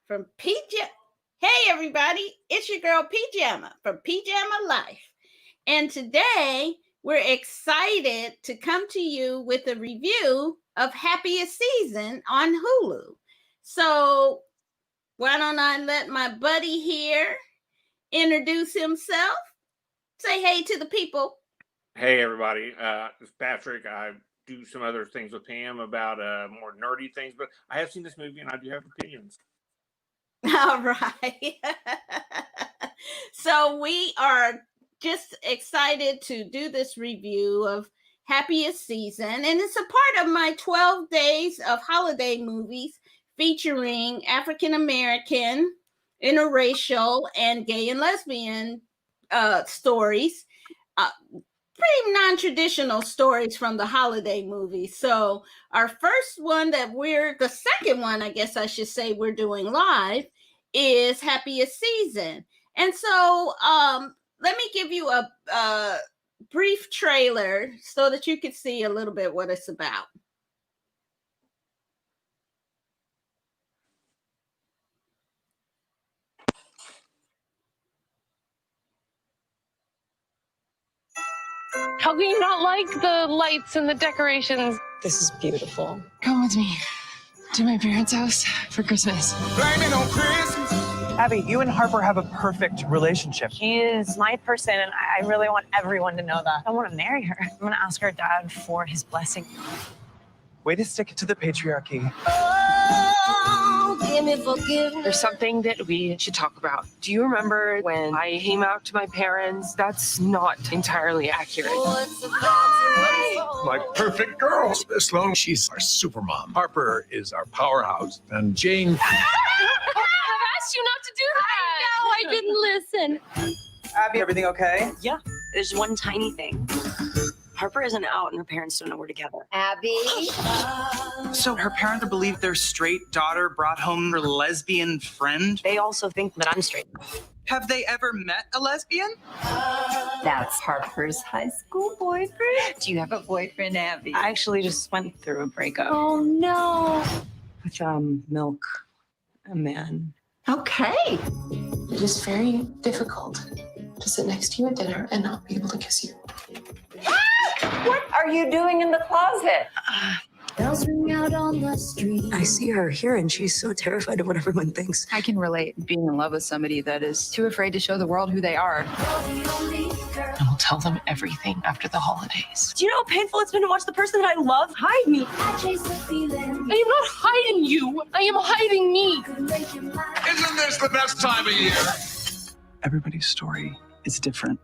from Hey everybody, it's your girl PJamma from PJamma Lyfe. And today we're excited to come to you with a review of Happiest season on Hulu. So why don't I let my buddy here introduce himself? Say hey to the people. Hey everybody, it's Patrick. I do some other things with Pam about more nerdy things, but I have seen this movie and I do have opinions. All right. So we are just excited to do this review of Happiest season, and it's a part of my 12 days of holiday movies featuring African American, interracial, and gay and lesbian stories. Pretty non-traditional stories from the holiday movies. So our first one the second one, I guess I should say, we're doing live is Happiest season. And so let me give you a brief trailer so that you can see a little bit what it's about. How can you not like the lights and the decorations? This is beautiful. Come with me to my parents' house for Christmas. Blaming on Christmas. Abby, you and Harper have a perfect relationship. He is my person, and I really want everyone to know that. I want to marry her. I'm going to ask her dad for his blessing. Way to stick it to the patriarchy. Oh, give me forgiveness. There's something that we should talk about. Do you remember when I came out to my parents? That's not entirely accurate. Like perfect girls. As long as she's our super mom. Harper is our powerhouse. And Jane. I've asked you not to do that. I didn't listen. Abby, everything okay? Yeah, there's one tiny thing. Harper isn't out, and her parents don't know we're together. Abby. So her parents believe their straight daughter brought home her lesbian friend? They also think that I'm straight. Have they ever met a lesbian? That's Harper's high school boyfriend. Do you have a boyfriend, Abby? I actually just went through a breakup. Oh, no. With Milk, a man. Okay. It is very difficult to sit next to you at dinner and not be able to kiss you. What are you doing in the closet? Bells ring out on the street. I see her here, and she's so terrified of what everyone thinks. I can relate being in love with somebody that is too afraid to show the world who they are. I will tell them everything after the holidays. Do you know how painful it's been to watch the person that I love hide me? I chase the feeling. I am not hiding you. I am hiding me. Isn't this the best time of year? Everybody's story is different.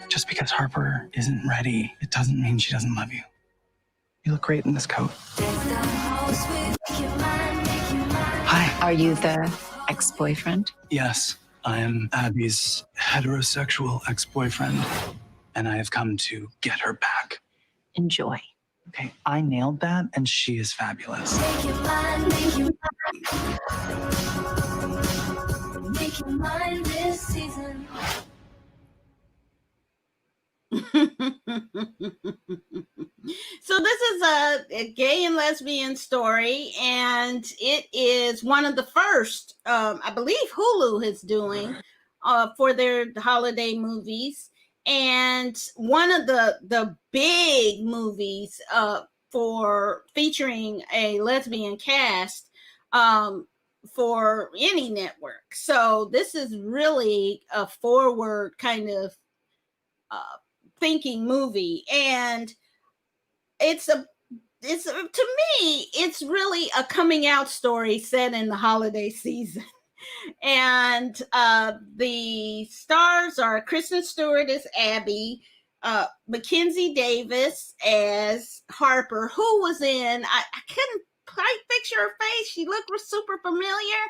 Just because Harper isn't ready, it doesn't mean she doesn't love you. You look great in this coat. Hi. Are you the ex-boyfriend? Yes, I am Abby's heterosexual ex-boyfriend, and I have come to get her back. Enjoy. Okay, I nailed that, and she is fabulous. Make your mind this season. So this is a gay and lesbian story, and it is one of the first, I believe Hulu is doing for their holiday movies, and one of the big movies for featuring a lesbian cast for any network. So this is really a forward kind of thinking movie, and it's to me it's really a coming out story set in the holiday season. And the stars are Kristen Stewart as Abby, Mackenzie Davis as Harper, who was in I couldn't quite picture her face. She looked super familiar,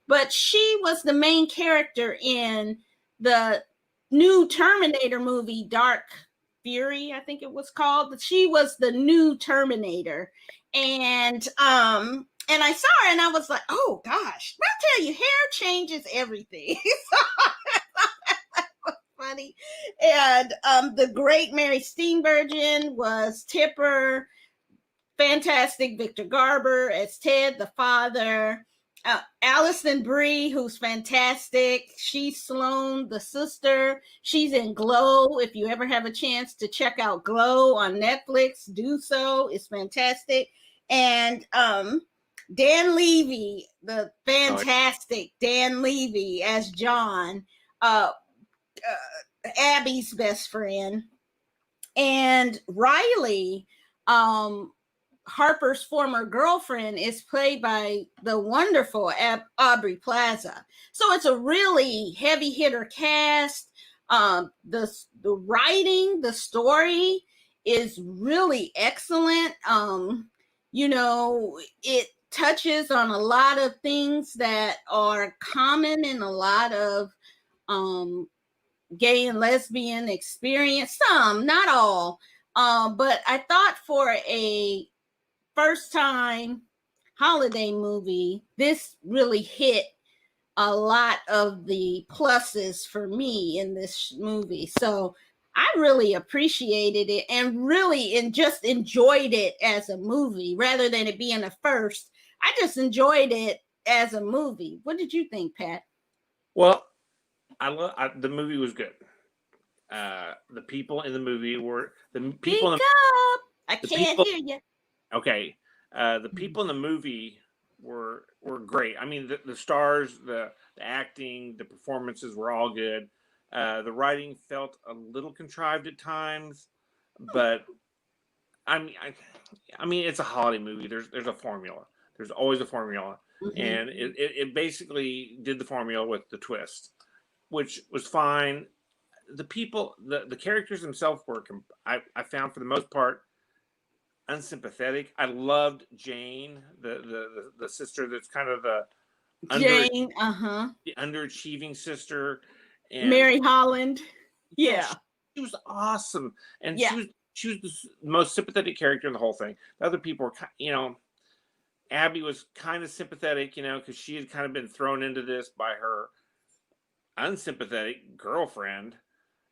but she was the main character in the new Terminator movie, Dark Fury, I think it was called. She was the new Terminator, and I saw her and I was like, oh gosh, I'll tell you, hair changes everything. That was funny. And the great Mary Steenburgen was Tipper. Fantastic Victor Garber as Ted, the father. Allison Brie, who's fantastic. She's Sloane, the sister. She's in Glow. If you ever have a chance to check out Glow on Netflix, do so. It's fantastic. And Dan Levy, the fantastic Dan Levy as John, Abby's best friend. And Riley, Harper's former girlfriend, is played by the wonderful Aubrey Plaza. So it's a really heavy hitter cast. The writing, the story is really excellent. It touches on a lot of things that are common in a lot of gay and lesbian experience. Some, not all. But I thought for a first time holiday movie, this really hit a lot of the pluses for me in this movie. So I really appreciated it and just enjoyed it as a movie rather than it being a first. I just enjoyed it as a movie. What did you think, Pat? Well, the movie was good. The people in the movie were the people. I can't hear you. Okay, the people in the movie were great. I mean, the stars, the acting, the performances were all good. The writing felt a little contrived at times, but I mean, it's a holiday movie. There's a formula. There's always a formula, and it basically did the formula with the twist, which was fine. The people, the characters themselves were, I found for the most part, unsympathetic. I loved Jane, the sister that's kind of the the underachieving sister, and Mary Holland. Yeah, she was awesome, and she was the most sympathetic character in the whole thing. The other people were, Abby was kind of sympathetic, because she had kind of been thrown into this by her unsympathetic girlfriend.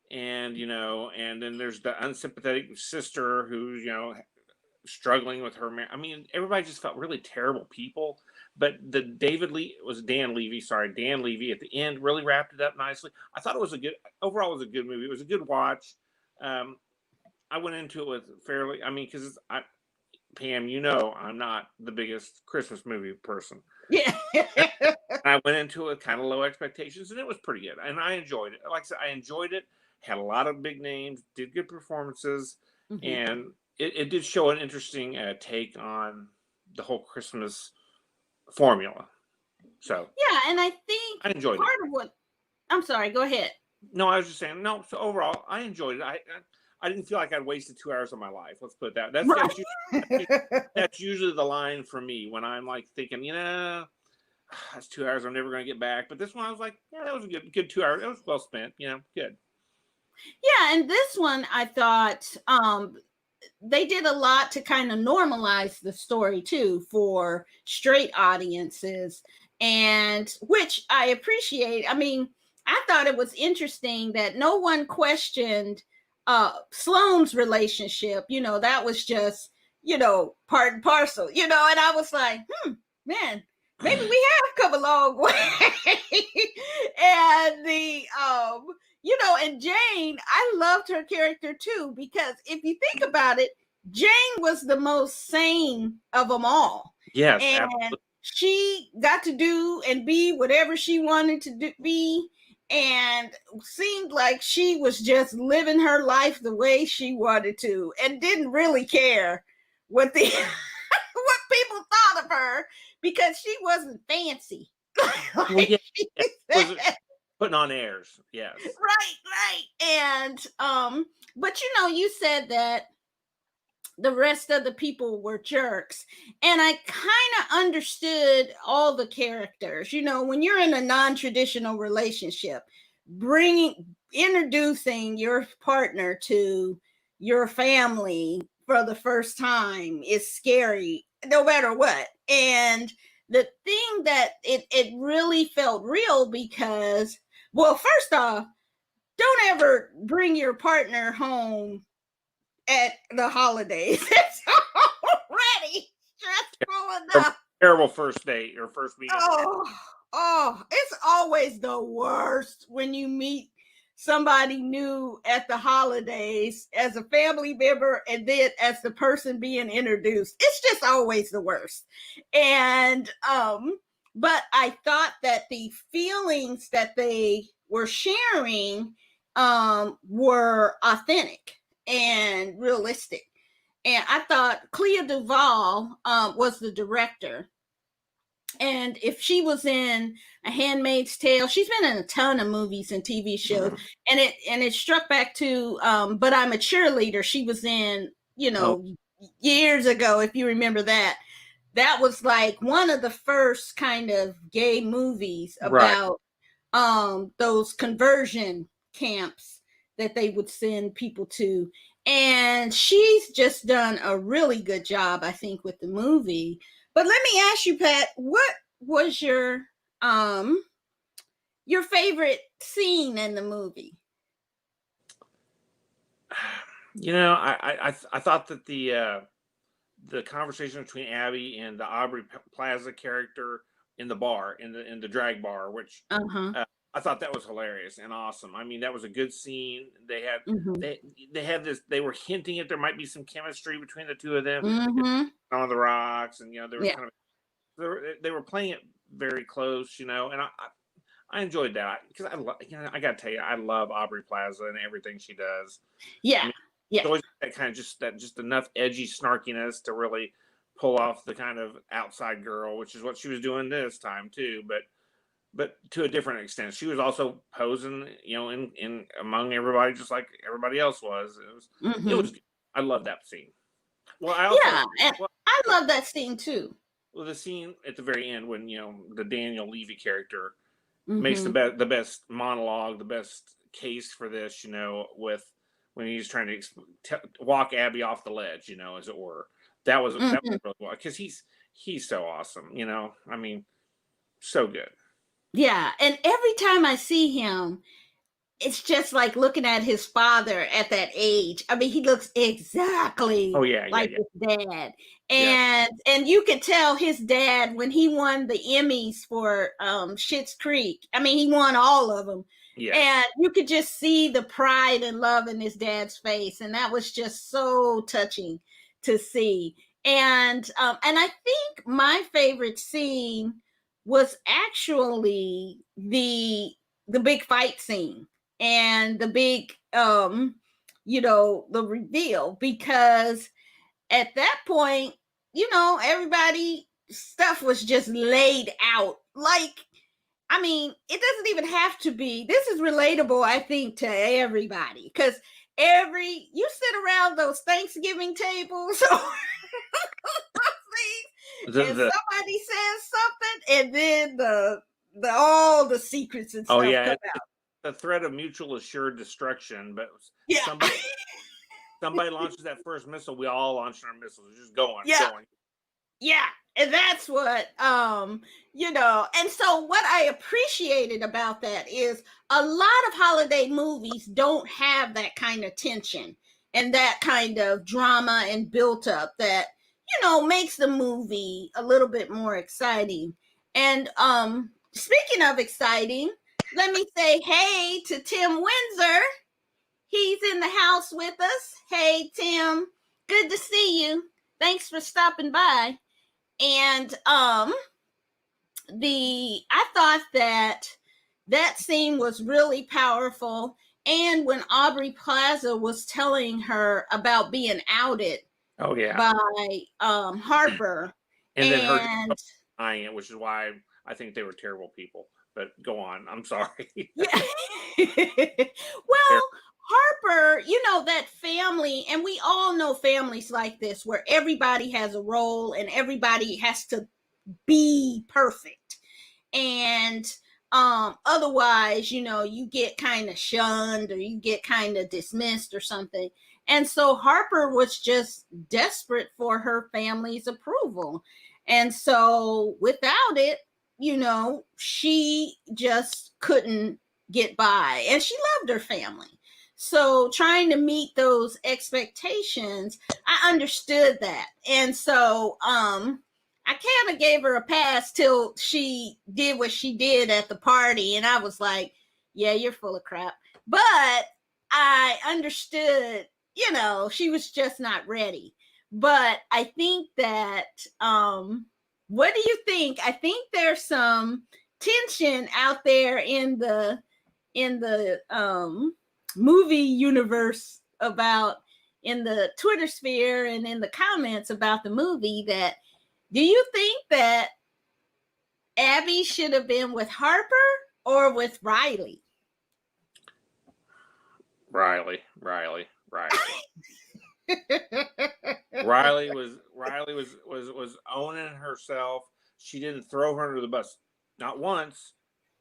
And and then there's the unsympathetic sister who's struggling with her. I mean, everybody just felt really terrible people. But Dan Levy at the end really wrapped it up nicely. I thought it was a good movie. It was a good watch. I went into it with because Pam, I'm not the biggest Christmas movie person. Yeah. I went into it with kind of low expectations, and it was pretty good. And I enjoyed it. Like I said, I enjoyed it. Had a lot of big names, did good performances, and it did show an interesting take on the whole Christmas formula. So yeah, and I think I enjoyed part of what. I'm sorry. Go ahead. No, I was just saying. No, so overall, I enjoyed it. I didn't feel like I'd wasted 2 hours of my life. Let's put that. That's usually the line for me when I'm like thinking, that's 2 hours I'm never going to get back. But this one, I was like, yeah, that was a good 2 hours. It was well spent. Good. Yeah, and this one I thought they did a lot to kind of normalize the story too for straight audiences, and which I appreciate. I mean, I thought it was interesting that no one questioned Sloane's relationship. That was just part and parcel. And I was like, man, maybe we have come a long way. And and Jane, I loved her character too, because if you think about it, Jane was the most sane of them all. Yes, and absolutely. She got to do and be whatever she wanted to be, and seemed like she was just living her life the way she wanted to, and didn't really care what what people thought of her, because she wasn't fancy. Putting on airs, yes. Right. And but you said that the rest of the people were jerks, and I kind of understood all the characters. When you're in a non-traditional relationship, introducing your partner to your family for the first time is scary, no matter what. And the thing that it really felt real, because, well, first off, don't ever bring your partner home at the holidays. It's already stressful enough. Terrible first date or first meeting. It's always the worst when you meet somebody new at the holidays as a family member and then as the person being introduced. It's just always the worst. And but I thought that the feelings that they were sharing were authentic and realistic. And I thought Clea Duvall was the director. And if she was in A Handmaid's Tale, she's been in a ton of movies and TV shows. And it struck back to But I'm a Cheerleader. She was in, years ago, if you remember that. That was like one of the first kind of gay movies about those conversion camps that they would send people to. And she's just done a really good job, I think, with the movie. But let me ask you, Pat, what was your favorite scene in the movie? I thought that the conversation between Abby and the Aubrey Plaza character in the bar, in the drag bar, which I thought that was hilarious and awesome. I mean, that was a good scene. They had they had this. They were hinting at there might be some chemistry between the two of them on the rocks, and there was kind of they were playing it very close, and I enjoyed that because I got to tell you, I love Aubrey Plaza and everything she does. Yeah, I mean, it's always that kind of just enough edgy snarkiness to really pull off the kind of outside girl, which is what she was doing this time too, but to a different extent. She was also posing, in among everybody, just like everybody else was. It was. I love that scene. Well, I love that scene too. Well, the scene at the very end when the Daniel Levy character makes the best monologue, the best case for this, with when he's trying to walk Abby off the ledge, as it were. That was really well, because he's so awesome, I mean, so good. Yeah, and every time I see him, it's just like looking at his father at that age. I mean, he looks exactly like his dad. And you could tell his dad when he won the Emmys for Schitt's Creek. I mean, he won all of them. Yeah. And you could just see the pride and love in his dad's face. And that was just so touching to see. And I think my favorite scene was actually the big fight scene and the big the reveal, because at that point everybody stuff was just laid out. Like, I mean, it doesn't even have to be. This is relatable, I think, to everybody, because you sit around those Thanksgiving tables and somebody says something, and then the all the secrets and stuff come out. The threat of mutual assured destruction, but somebody launches that first missile, we all launch our missiles, just going. Yeah, and that's what and so what I appreciated about that is a lot of holiday movies don't have that kind of tension and that kind of drama and built up that makes the movie a little bit more exciting. And speaking of exciting, let me say hey to Tim Windsor. He's in the house with us. Hey, Tim, good to see you. Thanks for stopping by. And I thought that scene was really powerful. And when Aubrey Plaza was telling her about being outed by Harper, and then her denying it, which is why I think they were terrible people. But go on. I'm sorry. Yeah. Well, Harper, that family, and we all know families like this where everybody has a role and everybody has to be perfect. And otherwise, you get kind of shunned or you get kind of dismissed or something. And so Harper was just desperate for her family's approval. And so without it, she just couldn't get by, and she loved her family. So trying to meet those expectations, I understood that. And so I I kind of gave her a pass till she did what she did at the party. And I was like, yeah, you're full of crap. But I understood, you know, she was just not ready. But I think that, what do you think? I think there's some tension out there in the movie universe about, in the Twitter sphere and in the comments about the movie, that do you think that Abby should have been with Harper or with Riley? Riley. Riley was owning herself. She didn't throw her under the bus, not once,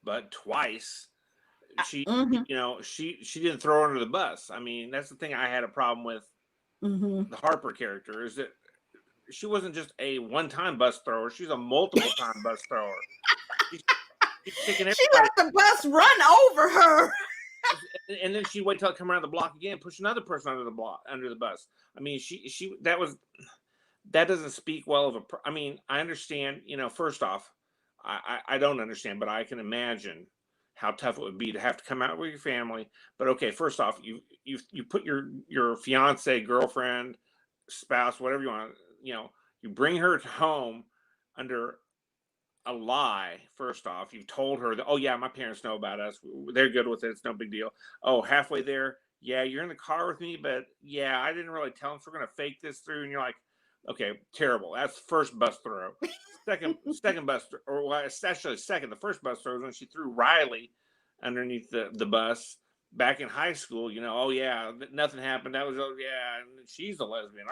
but twice. She, you know, she didn't throw her under the bus. I mean, that's the thing I had a problem with the Harper character, is that she wasn't just a one-time bus thrower. She's a multiple-time bus thrower. She's taking she let the bus run over her. And then she wait till it come around the block again, push another person under the bus. I mean, that doesn't speak well of I mean, I understand, you know, first off, I don't understand, but I can imagine how tough it would be to have to come out with your family. But okay, first off, you put your fiance, girlfriend, spouse, whatever you want, you know, you bring her to home under a lie. First off, you've told her that, oh yeah, my parents know about us, they're good with it, it's no big deal. Oh, halfway there, yeah, you're in the car with me, but yeah, I didn't really tell them, so we're gonna fake this through. And you're like, okay, terrible. That's first bus throw. Second bus, or well, it's actually second. The first bus throw was when she threw Riley underneath the bus back in high school. You know, oh yeah, nothing happened. That was, oh yeah, she's a lesbian.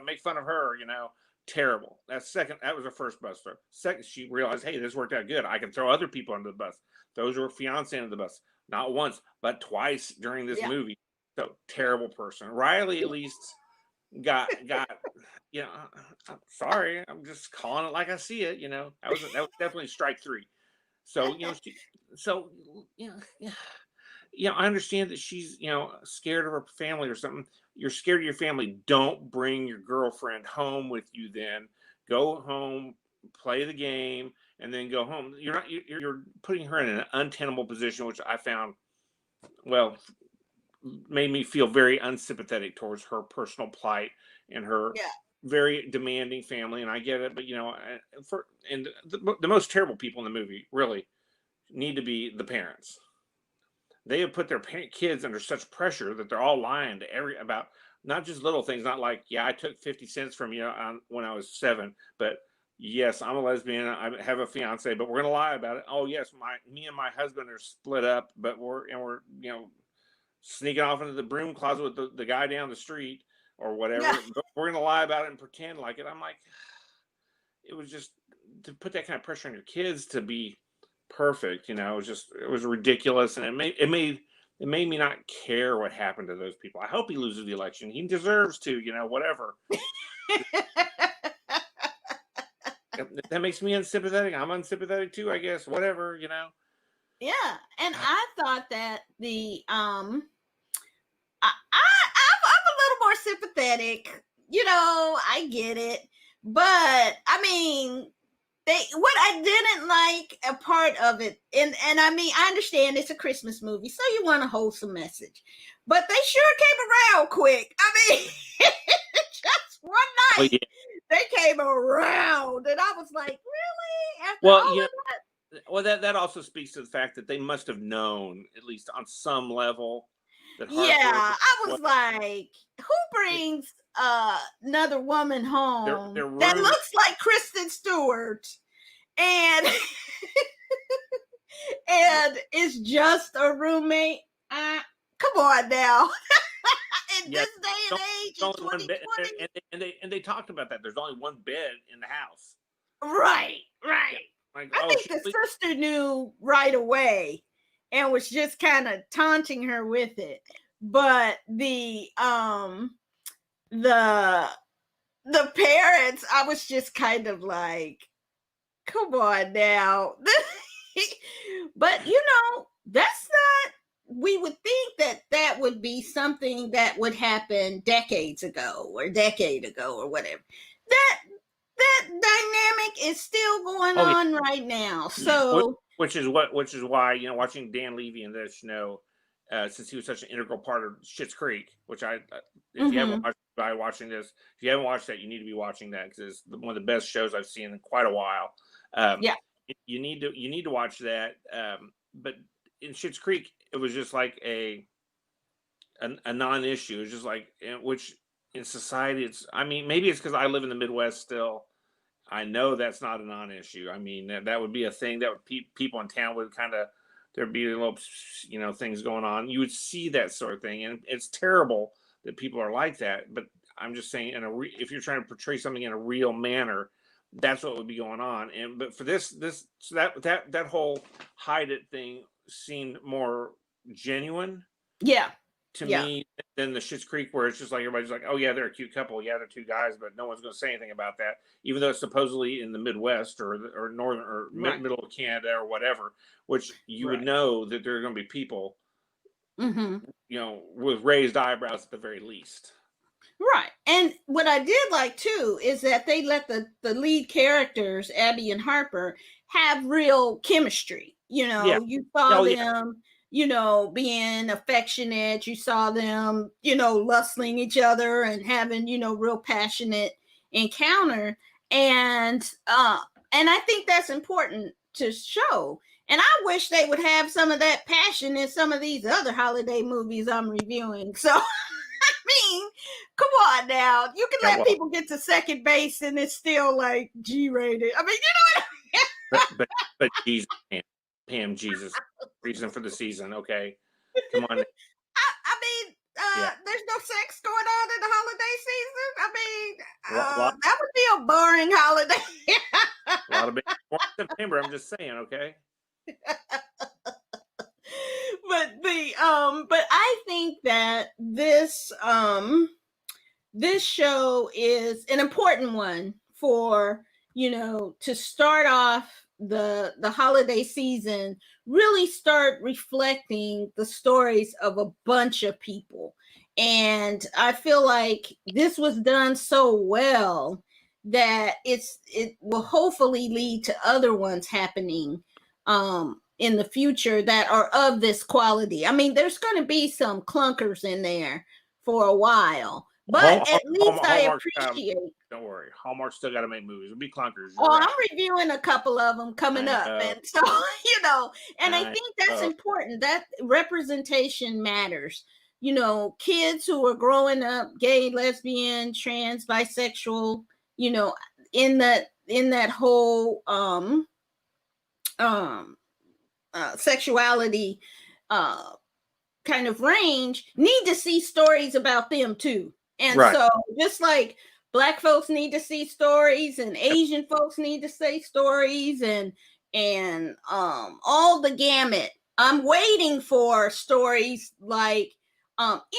Make fun of her. You know, terrible. That's second. That was her first bus throw. Second, she realized, hey, this worked out good. I can throw other people under the bus. Those were fiance under the bus, not once but twice during this movie. So terrible person. Riley at least got you know, I'm sorry, I'm just calling it like I see it, you know. That was definitely strike three. So, you know, I understand that she's, you know, scared of her family or something. You're scared of your family, don't bring your girlfriend home with you. Then go home, play the game, and then go home. You're putting her in an untenable position, which I found, well, made me feel very unsympathetic towards her personal plight and her very demanding family. And I get it, but you know, the most terrible people in the movie really need to be the parents. They have put their kids under such pressure that they're all lying to about not just little things, not like, yeah, I took 50 cents from you when I was 7, but yes, I'm a lesbian, I have a fiance, but we're gonna lie about it. Oh yes, me and my husband are split up, but we're you know, sneaking off into the broom closet with the guy down the street or whatever. But we're gonna lie about it and pretend like it. I'm like, it was just to put that kind of pressure on your kids to be perfect, you know. It was ridiculous, and it made me not care what happened to those people. I hope he loses the election. He deserves to, you know, whatever. That makes me unsympathetic. I'm unsympathetic too, I guess. Whatever, you know. Yeah, and I thought that I'm a little more sympathetic. You know, I get it, but I mean, what I didn't like a part of it, and I mean, I understand it's a Christmas movie, so you want a wholesome message, but they sure came around quick. I mean, just one night they came around, and I was like, really? After all of that? Well, that also speaks to the fact that they must have known, at least on some level, that Harper, I was like, who brings another woman home that looks like Kristen Stewart and and is just a roommate? Come on now. In this day and age, in 2020, and they talked about that. There's only one bed in the house. Right. Like, I think the sister knew right away and was just kind of taunting her with it. But the parents, I was just kind of like, come on now. But you know, that's not, we would think that would be something that would happen decades ago or decade ago or whatever. That that dynamic is still going Oh, yeah. on right now. So which is why, you know, watching Dan Levy in this, you know, since he was such an integral part of Schitt's Creek, which if you haven't watched by watching this, if you haven't watched that, you need to be watching that because it's one of the best shows I've seen in quite a while. yeah, You need to watch that. But in Schitt's Creek, it was just like a non-issue. It's just like, which in society, I mean, maybe it's because I live in the Midwest still. I know that's not a non-issue. I mean, that would be a thing that would people in town would kind of, there'd be a little, you know, things going on. You would see that sort of thing, and it's terrible that people are like that. But I'm just saying, if you're trying to portray something in a real manner, that's what would be going on. But for this, so that whole hide it thing seemed more genuine. yeah, To me, than the Schitt's Creek, where it's just like everybody's like, "Oh yeah, they're a cute couple. Yeah, they're two guys," but no one's going to say anything about that, even though it's supposedly in the Midwest or northern or middle of Canada or whatever, which you would know that there are going to be people, you know, with raised eyebrows at the very least. Right. And what I did like too is that they let the lead characters, Abby and Harper, have real chemistry. You know, you saw them, you know, being affectionate. You saw them, you know, lustling each other and having, you know, real passionate encounter. And I think that's important to show. And I wish they would have some of that passion in some of these other holiday movies I'm reviewing. So I mean, come on now. You can let people get to second base and it's still like G-rated. I mean, you know what I mean? but Jesus, Pam, Jesus, reason for the season. Okay, come on. I mean, there's no sex going on in the holiday season. I mean, that would be a boring holiday. A lot of babies born in September. I'm just saying. Okay. But I think that this show is an important one for, you know, to start off the holiday season, really start reflecting the stories of a bunch of people. And I feel like this was done so well that it will hopefully lead to other ones happening in the future that are of this quality. I mean, there's going to be some clunkers in there for a while, but at least I appreciate. Don't worry, Hallmark still got to make movies. It'll be clunkers. I'm reviewing a couple of them coming up, and so you know, and I think that's important. That representation matters. You know, kids who are growing up, gay, lesbian, trans, bisexual, you know, in that whole sexuality kind of range, need to see stories about them too. And so just like Black folks need to see stories and Asian folks need to say stories and all the gamut. I'm waiting for stories like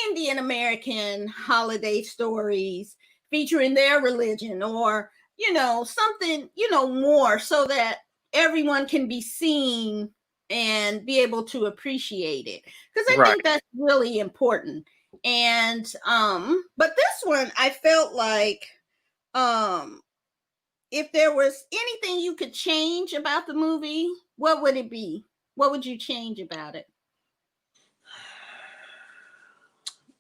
Indian American holiday stories featuring their religion, or, you know, something, you know, more, so that everyone can be seen and be able to appreciate it, because I think that's really important. And but this one, I felt like if there was anything you could change about the movie, what would it be? What would you change about it?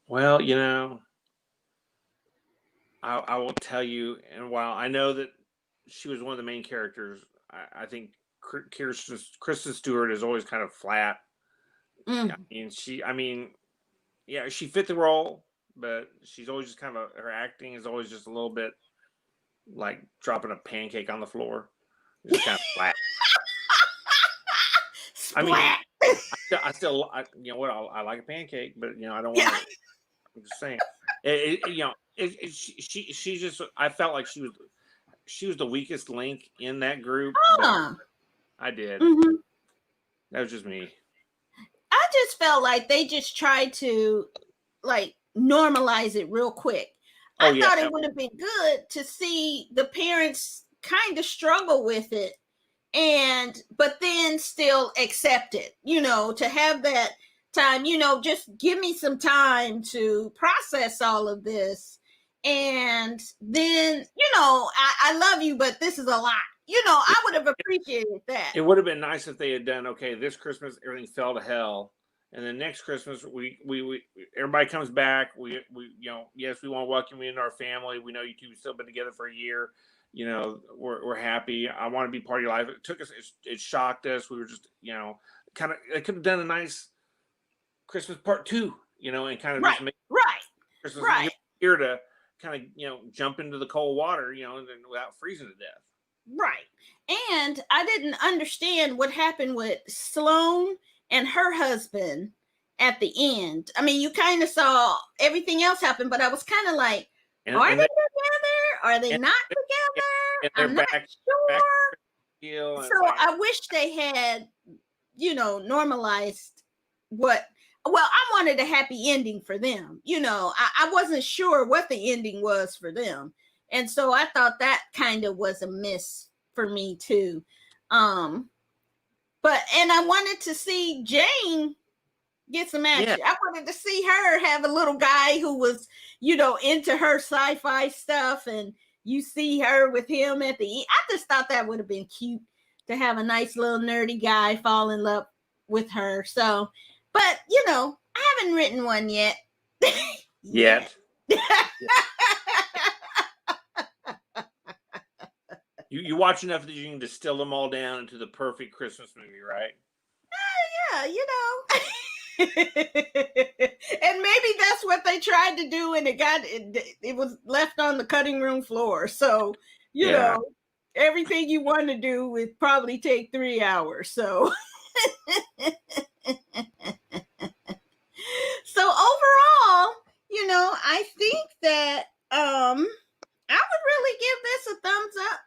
Well, you know, I will tell you, and while I know that she was one of the main characters, I think Kristen Stewart is always kind of flat. I mean, yeah, she fit the role, but she's always just kind of her acting is always just a little bit like dropping a pancake on the floor. It's just kind of flat. I mean, I still, you know what? I like a pancake, but you know, I don't want to. I'm just saying, you know, she just. I felt like she was the weakest link in that group. I did. That was just me. I just felt like they just tried to like normalize it real quick. I thought it would have been good to see the parents kind of struggle with it, but then still accept it, you know, to have that time, you know, just give me some time to process all of this And then, I love you, but this is a lot. I would have appreciated that. It would have been nice if they had done, okay, this Christmas everything fell to hell, and then next Christmas we everybody comes back. We yes, we want to welcome you into our family. We know you two have still been together for a year. We're happy. I want to be part of your life. It took us. It shocked us. We were just kind of. They could have done a nice Christmas part 2. And kind of just make Christmas here to kind of jump into the cold water. And without freezing to death. Right. And I didn't understand what happened with Sloane and her husband at the end. I mean, you kind of saw everything else happen, but I was kind of like, are they together? Are they not together? I'm not sure. So I wish they had, normalized I wanted a happy ending for them. I wasn't sure what the ending was for them. And so I thought that kind of was a miss for me too. And I wanted to see Jane get some action. Yeah. I wanted to see her have a little guy who was, into her sci-fi stuff, and you see her with him at the end. I just thought that would have been cute to have a nice little nerdy guy fall in love with her. So, but I haven't written one yet. Yet. You watch enough that you can distill them all down into the perfect Christmas movie, right? And maybe that's what they tried to do, and it was left on the cutting room floor. So, everything you want to do would probably take 3 hours. So, so overall, I think that I would really give this a thumbs up.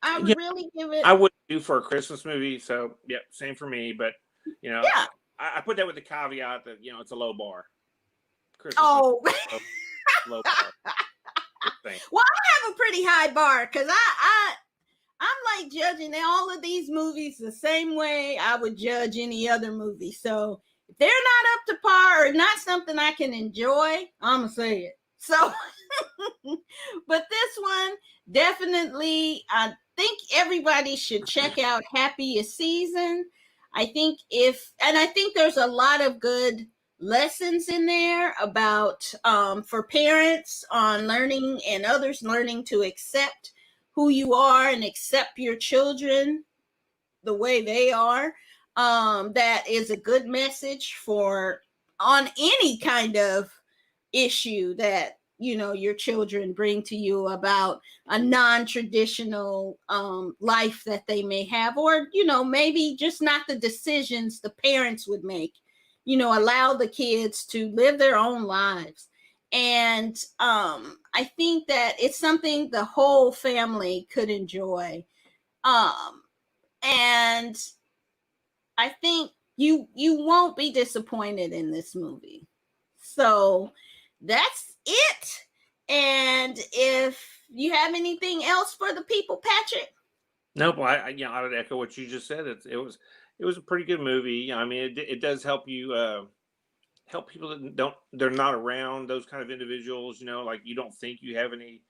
I would really give it. I would do for a Christmas movie. So, same for me. But, I put that with the caveat that, it's a low bar. Christmas low bar. Well, I have a pretty high bar because I'm like judging all of these movies the same way I would judge any other movie. So if they're not up to par or not something I can enjoy, I'm going to say it. So, but this one definitely, I think everybody should check out Happiest Season. I think there's a lot of good lessons in there about for parents on learning and others learning to accept who you are and accept your children the way they are. That is a good message on any kind of issue that your children bring to you about a non-traditional life that they may have, or maybe just not the decisions the parents would make. Allow the kids to live their own lives. And I think that it's something the whole family could enjoy. And I think you won't be disappointed in this movie. So that's it. And if you have anything else for the people, Patrick? Nope. I would echo what you just said. It was a pretty good movie. I mean, it does help you help people that they're not around those kind of individuals. Like you don't think you have any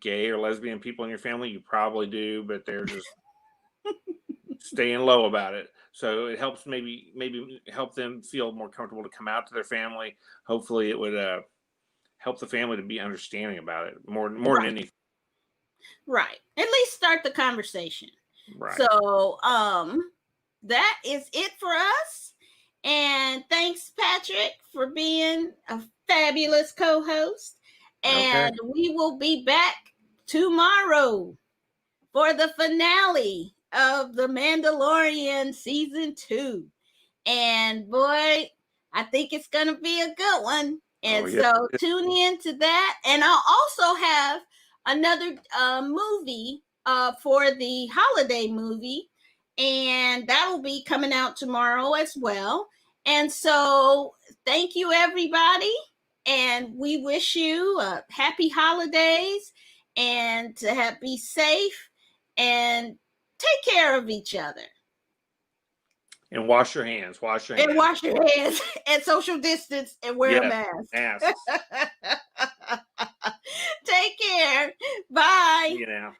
gay or lesbian people in your family. You probably do, but they're just staying low about it. So it helps maybe help them feel more comfortable to come out to their family. Hopefully it would help the family to be understanding about it more than anything. Right. At least start the conversation. Right. So that is it for us. And thanks, Patrick, for being a fabulous co-host. And we will be back tomorrow for the finale of The Mandalorian Season 2. And boy, I think it's going to be a good one. And so tune in to that. And I'll also have another movie for the holiday movie. And that will be coming out tomorrow as well. And so thank you, everybody. And we wish you happy holidays and to be safe and take care of each other. And wash your hands. And wash your hands and social distance and wear a mask. Masks. Take care. Bye. See you now.